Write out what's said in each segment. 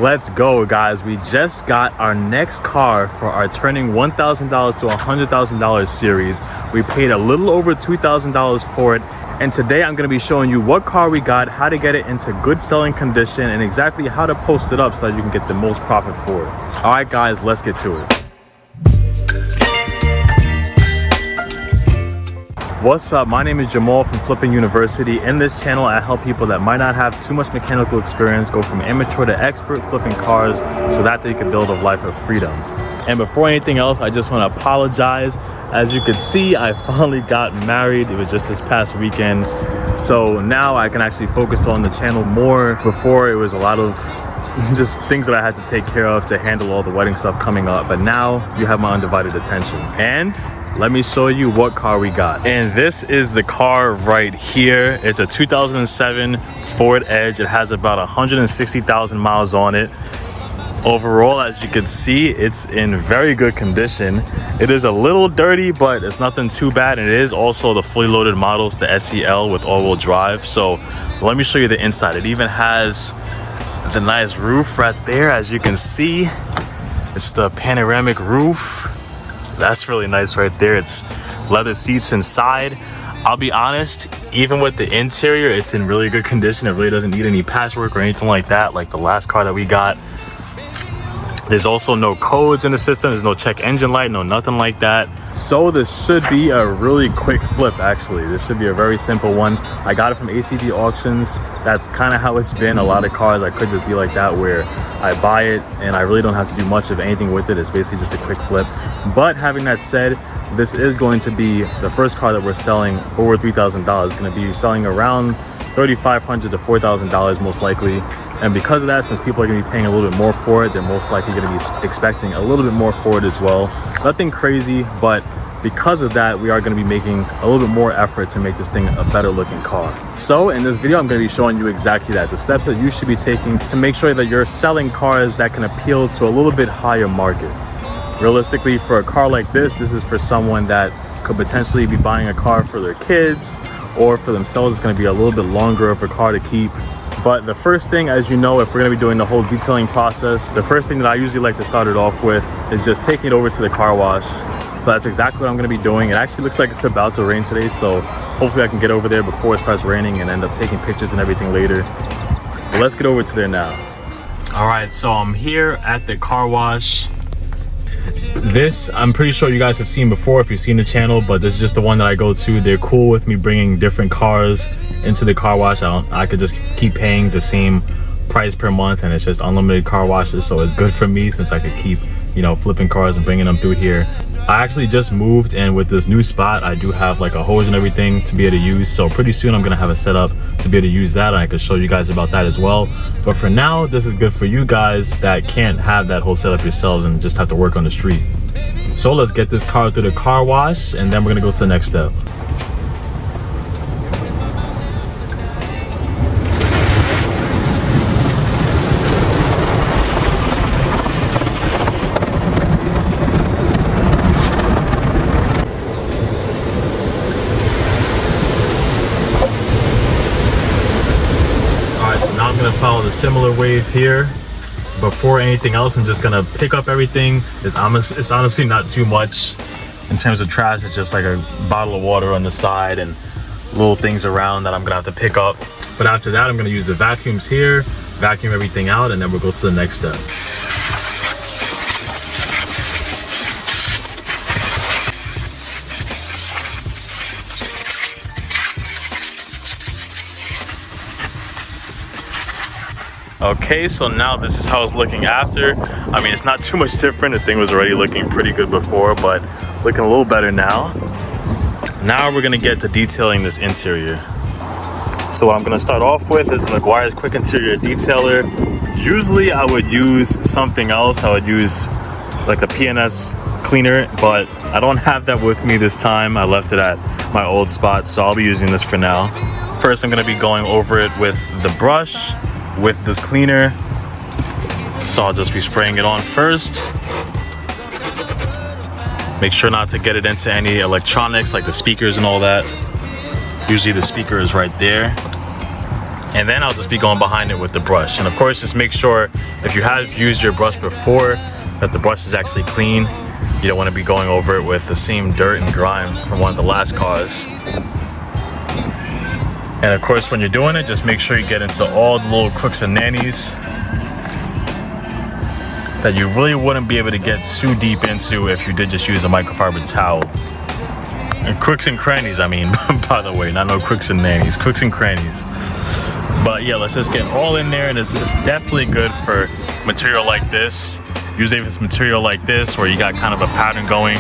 Let's go, guys. We just got our next car for our turning $1,000 to $100,000 series. We paid a little over $2,000 for it. And today I'm going to be showing you what car we got, how to get it into good selling condition, and exactly how to post it up so that you can get the most profit for it. All right, guys, let's get to it. What's up? My name is Jamal from Flipping University. In this channel, I help people that might not have too much mechanical experience go from amateur to expert flipping cars so that they can build a life of freedom. And before anything else, I just want to apologize. As you can see, I finally got married. It was just this past weekend. So now I can actually focus on the channel more. Before, it was a lot of just things that I had to take care of to handle all the wedding stuff coming up. But now you have my undivided attention. And let me show you what car we got. And this is the car right here. It's a 2007 Ford Edge. It has about 160,000 miles on it. Overall, as you can see, it's in very good condition. It is a little dirty, but it's nothing too bad. And it is also the fully loaded models, the SEL with all-wheel drive. So let me show you the inside. It even has the nice roof right there. As you can see, it's the panoramic roof. That's really nice right there. It's leather seats inside. I'll be honest, even with the interior, it's in really good condition. It really doesn't need any patchwork or anything like that, like the last car that we got. There's also no codes in the system. There's no check engine light, no nothing like that. So this should be a really quick flip, actually. This should be a very simple one. I got it from ACV Auctions. That's kind of how it's been. A lot of cars, I could just be like that, where I buy it and I really don't have to do much of anything with it. It's basically just a quick flip. But having that said, this is going to be the first car that we're selling over $3,000. It's going to be selling around $3,500 to $4,000 most likely. And because of that, since people are going to be paying a little bit more for it, they're most likely going to be expecting a little bit more for it as well. Nothing crazy, but because of that, we are going to be making a little bit more effort to make this thing a better looking car. So in this video, I'm going to be showing you exactly that, the steps that you should be taking to make sure that you're selling cars that can appeal to a little bit higher market. Realistically, for a car like this is for someone that could potentially be buying a car for their kids or for themselves. It's going to be a little bit longer of a car to keep. But the first thing, as you know, if we're going to be doing the whole detailing process, the first thing that I usually like to start it off with is just taking it over to the car wash. So that's exactly what I'm going to be doing. It actually looks like it's about to rain today, so hopefully I can get over there before it starts raining and end up taking pictures and everything later. But let's get over to there now. All right, so I'm here at the car wash. This, I'm pretty sure you guys have seen before if you've seen the channel, but this is just the one that I go to. They're cool with me bringing different cars into the car wash. I could just keep paying the same price per month, and it's just unlimited car washes, so it's good for me since I could keep, you know, flipping cars and bringing them through here. I actually just moved, and with this new spot, I do have like a hose and everything to be able to use. So pretty soon I'm gonna have a setup to be able to use that, and I could show you guys about that as well. But for now, this is good for you guys that can't have that whole setup yourselves and just have to work on the street. So let's get this car through the car wash, and then we're gonna go to the next step. I'm gonna follow the similar wave here. Before anything else, I'm just gonna pick up everything. It's honestly not too much in terms of trash. It's just like a bottle of water on the side and little things around that I'm gonna have to pick up. But after that, I'm gonna use the vacuums here, vacuum everything out, and then we'll go to the next step. Okay, so now this is how it's looking after. I mean, it's not too much different. The thing was already looking pretty good before, but looking a little better now. Now we're gonna get to detailing this interior. So what I'm gonna start off with is the Meguiar's Quick Interior Detailer. Usually I would use something else. I would use like the PNS cleaner, but I don't have that with me this time. I left it at my old spot, so I'll be using this for now. First, I'm gonna be going over it with the brush, with this cleaner. So I'll just be spraying it on first. Make sure not to get it into any electronics like the speakers and all that. Usually the speaker is right there. And then I'll just be going behind it with the brush. And of course, just make sure if you have used your brush before that the brush is actually clean. You don't want to be going over it with the same dirt and grime from one of the last cars. And of course, when you're doing it, just make sure you get into all the little crooks and nannies that you really wouldn't be able to get too deep into if you did just use a microfiber towel. And crooks and crannies, I mean, by the way, not no crooks and nannies, crooks and crannies. But yeah, let's just get all in there, and it's definitely good for material like this. Usually if it's material like this where you got kind of a pattern going,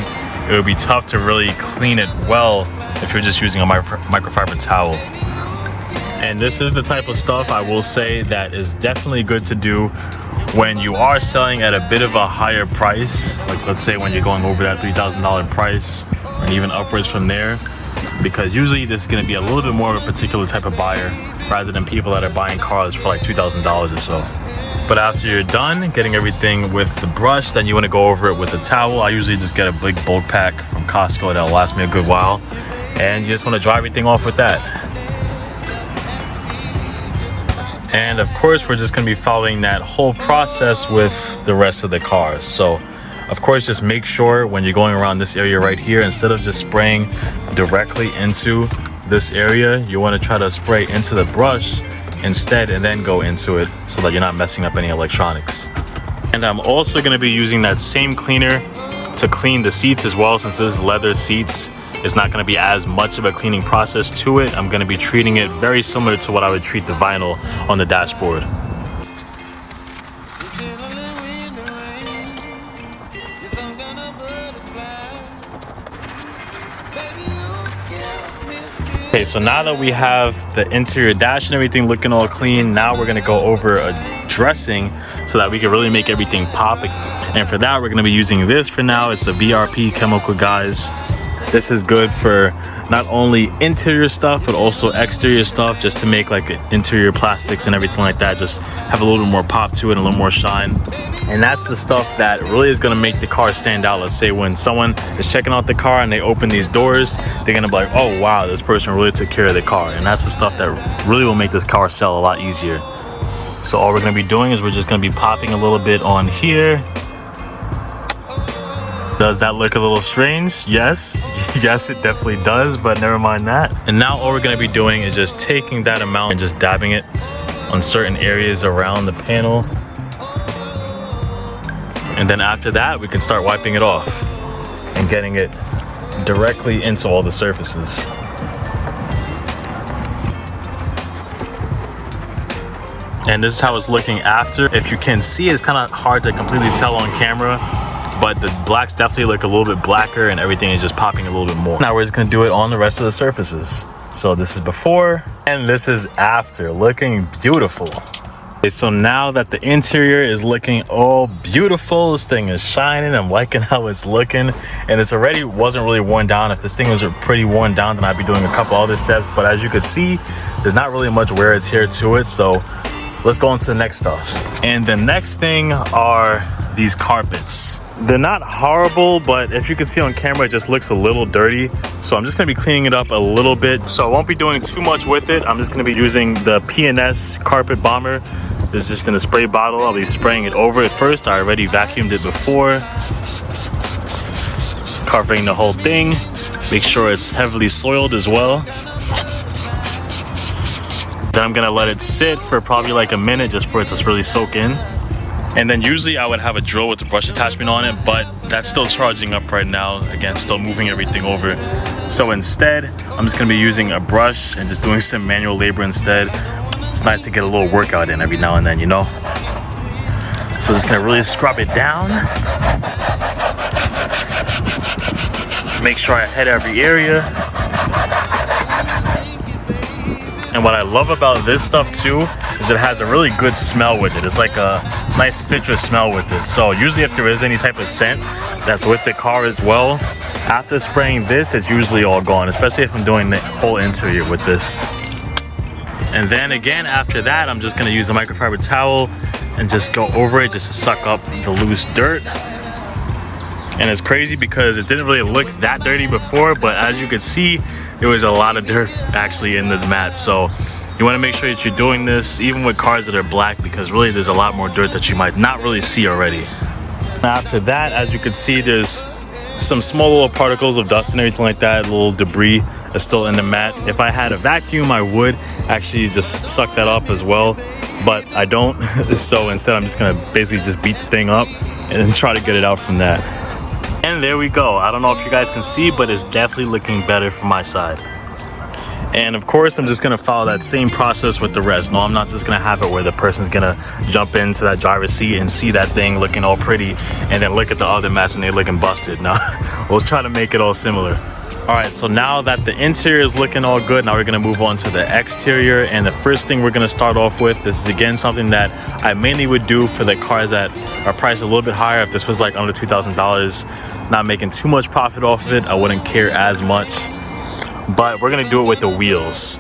it would be tough to really clean it well if you're just using a microfiber towel. And this is the type of stuff I will say that is definitely good to do when you are selling at a bit of a higher price. Like let's say when you're going over that $3,000 price and even upwards from there, because usually this is going to be a little bit more of a particular type of buyer rather than people that are buying cars for like $2,000 or so. But after you're done getting everything with the brush, then you want to go over it with a towel. I usually just get a big bulk pack from Costco that'll last me a good while, and you just want to dry everything off with that. And of course, we're just going to be following that whole process with the rest of the cars. So of course, just make sure when you're going around this area right here, instead of just spraying directly into this area, you want to try to spray into the brush instead and then go into it so that you're not messing up any electronics. And I'm also going to be using that same cleaner to clean the seats as well. Since this is leather seats, it's not going to be as much of a cleaning process to it. I'm going to be treating it very similar to what I would treat the vinyl on the dashboard. Okay, so now that we have the interior dash and everything looking all clean, now we're gonna go over a dressing so that we can really make everything pop. And for that, we're gonna be using this for now. It's the BRP chemical, guys. This is good for not only interior stuff, but also exterior stuff, just to make like interior plastics and everything like that, just have a little bit more pop to it, and a little more shine. And that's the stuff that really is gonna make the car stand out. Let's say when someone is checking out the car and they open these doors, they're gonna be like, oh wow, this person really took care of the car. And that's the stuff that really will make this car sell a lot easier. So all we're gonna be doing is we're just gonna be popping a little bit on here. Does that look a little strange? Yes. Yes, it definitely does, but never mind that. And now all we're gonna be doing is just taking that amount and just dabbing it on certain areas around the panel. And then after that, we can start wiping it off and getting it directly into all the surfaces. And this is how it's looking after. If you can see, it's kind of hard to completely tell on camera, but the blacks definitely look a little bit blacker and everything is just popping a little bit more. Now we're just gonna do it on the rest of the surfaces. So this is before and this is after, looking beautiful. Okay, so now that the interior is looking all beautiful, this thing is shining, I'm liking how it's looking, and it's already wasn't really worn down. If this thing was pretty worn down, then I'd be doing a couple other steps, but as you can see, there's not really much wear and tear to it. So let's go on to the next stuff. And the next thing are these carpets. They're not horrible, but if you can see on camera, it just looks a little dirty. So I'm just gonna be cleaning it up a little bit. So I won't be doing too much with it. I'm just gonna be using the P&S Carpet Bomber. This is just in a spray bottle. I'll be spraying it over it first. I already vacuumed it before. Covering the whole thing. Make sure it's heavily soiled as well. Then I'm gonna let it sit for probably like a minute just for it to really soak in. And then usually I would have a drill with the brush attachment on it, but that's still charging up right now. Again, still moving everything over. So instead, I'm just gonna be using a brush and just doing some manual labor instead. It's nice to get a little workout in every now and then, you know? So just gonna really scrub it down. Make sure I hit every area. And what I love about this stuff too is it has a really good smell with it. It's like a nice citrus smell with it. So usually if there is any type of scent that's with the car as well, after spraying this, it's usually all gone, especially if I'm doing the whole interior with this. And then again, after that, I'm just gonna use a microfiber towel and just go over it just to suck up the loose dirt. And it's crazy because it didn't really look that dirty before, but as you can see, there was a lot of dirt actually in the mat. So You want to make sure that you're doing this even with cars that are black, because really there's a lot more dirt that you might not really see already. After that, as you can see, there's some small little particles of dust and everything like that, little debris is still in the mat. If I had a vacuum, I would actually just suck that up as well, but I don't. So instead, I'm just gonna basically just beat the thing up and then try to get it out from that. And there we go. I don't know if you guys can see, but it's definitely looking better from my side. And of course, I'm just gonna follow that same process with the rest. No, I'm not just gonna have it where the person's gonna jump into that driver's seat and see that thing looking all pretty and then look at the other mess and they're looking busted. No, we'll try to make it all similar. All right, so now that the interior is looking all good, now we're gonna move on to the exterior. And the first thing we're gonna start off with, this is again something that I mainly would do for the cars that are priced a little bit higher. If this was like under $2,000, not making too much profit off of it, I wouldn't care as much. But we're gonna do it with the wheels.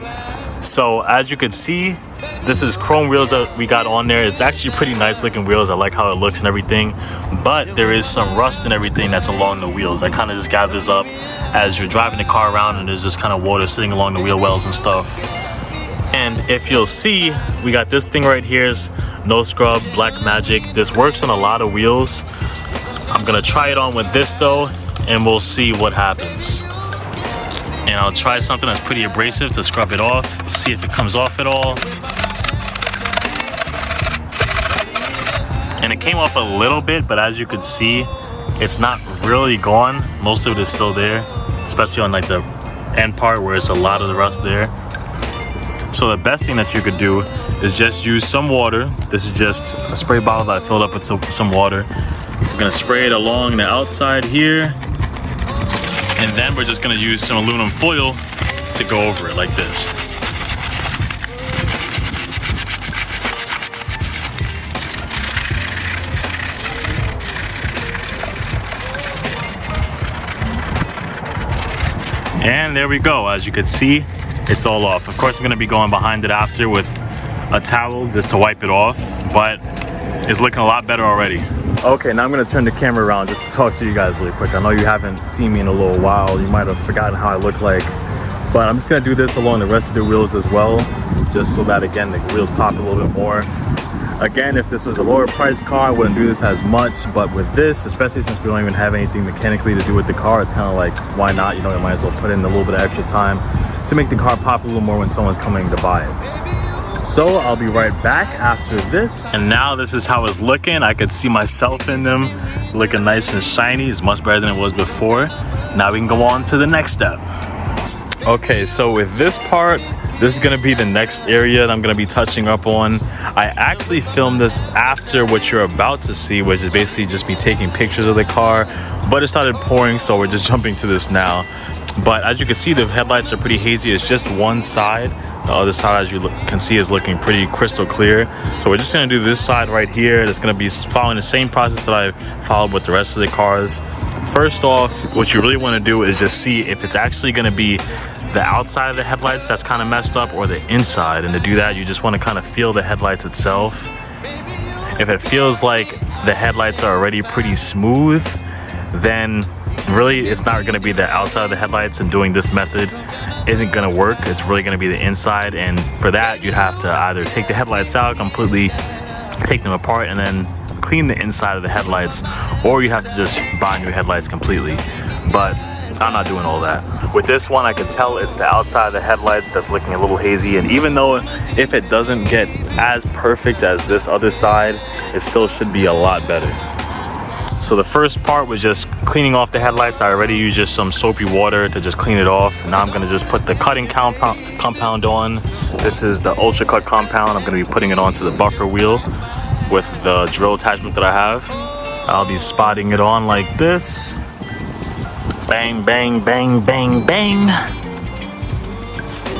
So as you can see, this is chrome wheels that we got on there. It's actually pretty nice looking wheels. I like how it looks and everything, but there is some rust and everything that's along the wheels. That kind of just gathers up as you're driving the car around, and there's just kind of water sitting along the wheel wells and stuff. And if you'll see, we got this thing right here, is no scrub, black magic. This works on a lot of wheels. I'm gonna try it on with this though, and we'll see what happens. And I'll try something that's pretty abrasive to scrub it off, see if it comes off at all. And it came off a little bit, but as you can see, it's not really gone. Most of it is still there, especially on like the end part where it's a lot of the rust there. So the best thing that you could do is just use some water. This is just a spray bottle that I filled up with some water. We're gonna spray it along the outside here. And then we're just gonna use some aluminum foil to go over it like this. And there we go. As you can see, it's all off. Of course, I'm gonna be going behind it after with a towel just to wipe it off, but it's looking a lot better already. Okay, now I'm gonna turn the camera around just to talk to you guys really quick. I know you haven't seen me in a little while. You might have forgotten how I look like, but I'm just gonna do this along the rest of the wheels as well, just so that again, the wheels pop a little bit more. Again, if this was a lower price car, I wouldn't do this as much, but with this, especially since we don't even have anything mechanically to do with the car, it's kind of like, why not? You know, you might as well put in a little bit of extra time to make the car pop a little more when someone's coming to buy it. So I'll be right back after this. And now this is how it's looking. I could see myself in them looking nice and shiny. It's much better than it was before. Now we can go on to the next step. Okay, so with this part, this is gonna be the next area that I'm gonna be touching up on. I actually filmed this after what you're about to see, which is basically just me taking pictures of the car, but it started pouring, so we're just jumping to this now. But as you can see, the headlights are pretty hazy. It's just one side. The other side, as you can see, is looking pretty crystal clear. So we're just gonna do this side right here. It's gonna be following the same process that I followed with the rest of the cars. First off, what you really wanna do is just see if it's actually gonna be the outside of the headlights that's kind of messed up or the inside. And to do that, you just wanna kind of feel the headlights itself. If it feels like the headlights are already pretty smooth, then really it's not going to be the outside of the headlights, and doing this method isn't going to work. It's really going to be the inside, and for that you'd have to either take the headlights out completely, take them apart, and then clean the inside of the headlights, or you have to just buy new headlights completely. But I'm not doing all that. With this one, I can tell it's the outside of the headlights that's looking a little hazy, and even though if it doesn't get as perfect as this other side, it still should be a lot better. So the first part was just cleaning off the headlights. I already used just some soapy water to just clean it off. Now I'm gonna just put the cutting compound on. This is the Ultra Cut compound. I'm gonna be putting it onto the buffer wheel with the drill attachment that I have. I'll be spotting it on like this. Bang, bang, bang, bang, bang.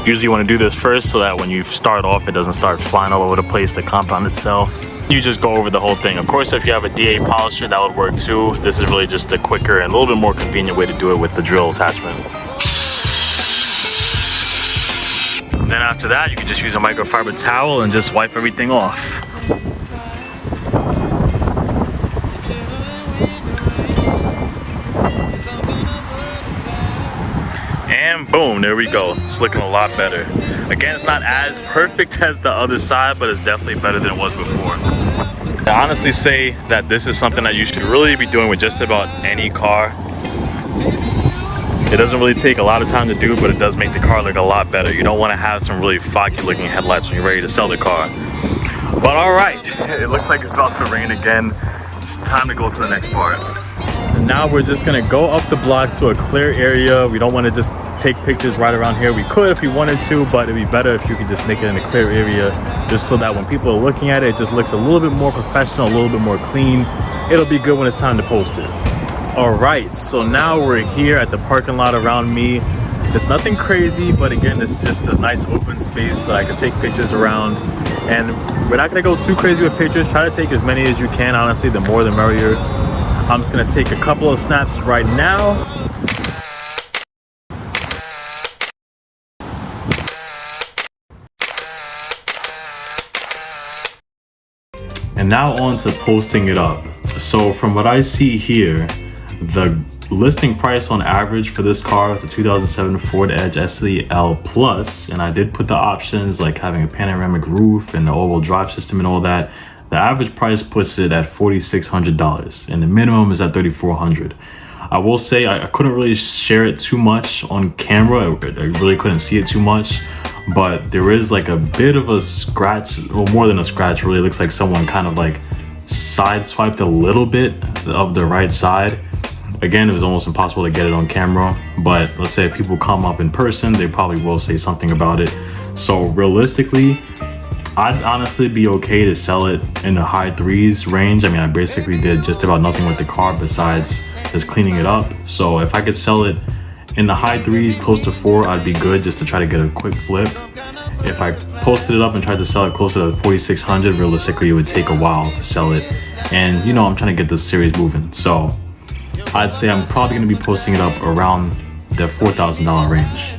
Usually you wanna do this first so that when you start off, it doesn't start flying all over the place, the compound itself. You just go over the whole thing. Of course, if you have a DA polisher, that would work too. This is really just a quicker and a little bit more convenient way to do it with the drill attachment. Then after that, you can just use a microfiber towel and just wipe everything off. And boom, there we go. It's looking a lot better. Again, it's not as perfect as the other side, but it's definitely better than it was before. I honestly say that this is something that you should really be doing with just about any car. It doesn't really take a lot of time to do, but it does make the car look a lot better. You don't want to have some really foggy looking headlights when you're ready to sell the car. But all right, it looks like it's about to rain again. It's time to go to the next part. And now we're just gonna go up the block to a clear area. We don't want to just take pictures right around here. We could if we wanted to, but it'd be better if you could just make it in a clear area, just so that when people are looking at it, it just looks a little bit more professional, a little bit more clean. It'll be good when it's time to post it. All right, so now we're here at the parking lot around me. There's nothing crazy, but again, it's just a nice open space so I can take pictures around. And we're not gonna go too crazy with pictures. Try to take as many as you can. Honestly, the more the merrier. I'm just gonna take a couple of snaps right now. And now on to posting it up. So from what I see here, the listing price on average for this car is a 2007 Ford Edge SEL Plus, and I did put the options like having a panoramic roof and the all-wheel drive system and all that. The average price puts it at $4,600 and the minimum is at $3,400. I will say I couldn't really share it too much on camera. I really couldn't see it too much, but there is like a bit of a scratch, well, more than a scratch. Really, it looks like someone kind of like sideswiped a little bit of the right side. Again, it was almost impossible to get it on camera, but let's say if people come up in person, they probably will say something about it. So realistically, I'd honestly be okay to sell it in the high threes range. I mean, I basically did just about nothing with the car besides just cleaning it up. So if I could sell it in the high threes, close to 4, I'd be good just to try to get a quick flip. If I posted it up and tried to sell it closer to 4,600, realistically, it would take a while to sell it. And you know, I'm trying to get this series moving. So I'd say I'm probably gonna be posting it up around the $4,000 range.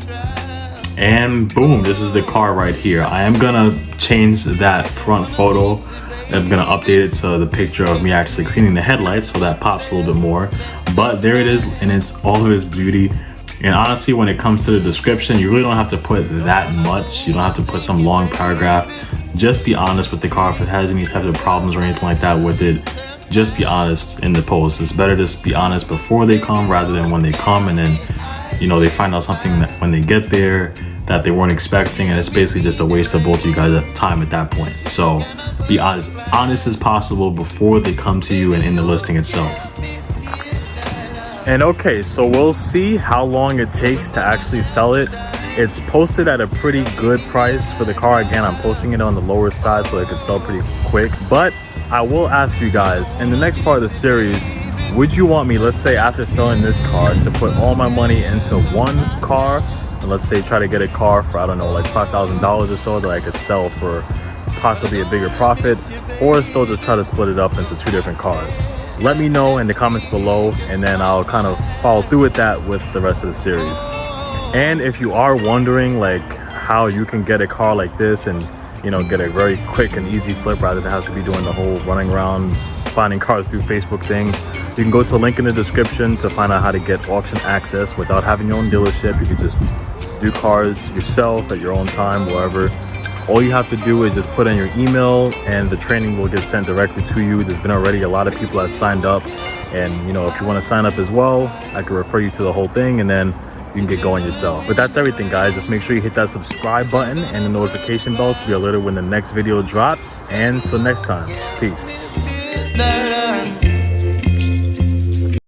And boom, this is the car right here. I am gonna change that front photo. I'm gonna update it to the picture of me actually cleaning the headlights so that pops a little bit more. But there it is in its all of its beauty. And honestly, when it comes to the description, you really don't have to put that much. You don't have to put some long paragraph. Just be honest with the car. If it has any type of problems or anything like that with it, just be honest in the post. It's better to be honest before they come rather than when they come and then, you know, they find out something that when they get there that they weren't expecting, and it's basically just a waste of both of you guys' time at that point. So be honest as possible before they come to you and in the listing itself. And okay, so we'll see how long it takes to actually sell it. It's posted at a pretty good price for the car. Again, I'm posting it on the lower side so it can sell pretty quick. But I will ask you guys, in the next part of the series, would you want me, let's say after selling this car, to put all my money into one car, and let's say try to get a car for, I don't know, like $5,000 or so that I could sell for possibly a bigger profit, or still just try to split it up into 2 different cars? Let me know in the comments below, and then I'll kind of follow through with that with the rest of the series. And if you are wondering like how you can get a car like this and, you know, get a very quick and easy flip rather than have to be doing the whole running around finding cars through Facebook thing, you can go to the link in the description to find out how to get auction access without having your own dealership. You can just do cars yourself at your own time, wherever. All you have to do is just put in your email and the training will get sent directly to you. There's been already a lot of people that signed up, and you know, if you want to sign up as well, I can refer you to the whole thing and then you can get going yourself. But that's everything, guys. Just make sure you hit that subscribe button and the notification bell so you're alerted when the next video drops. And till next time, peace.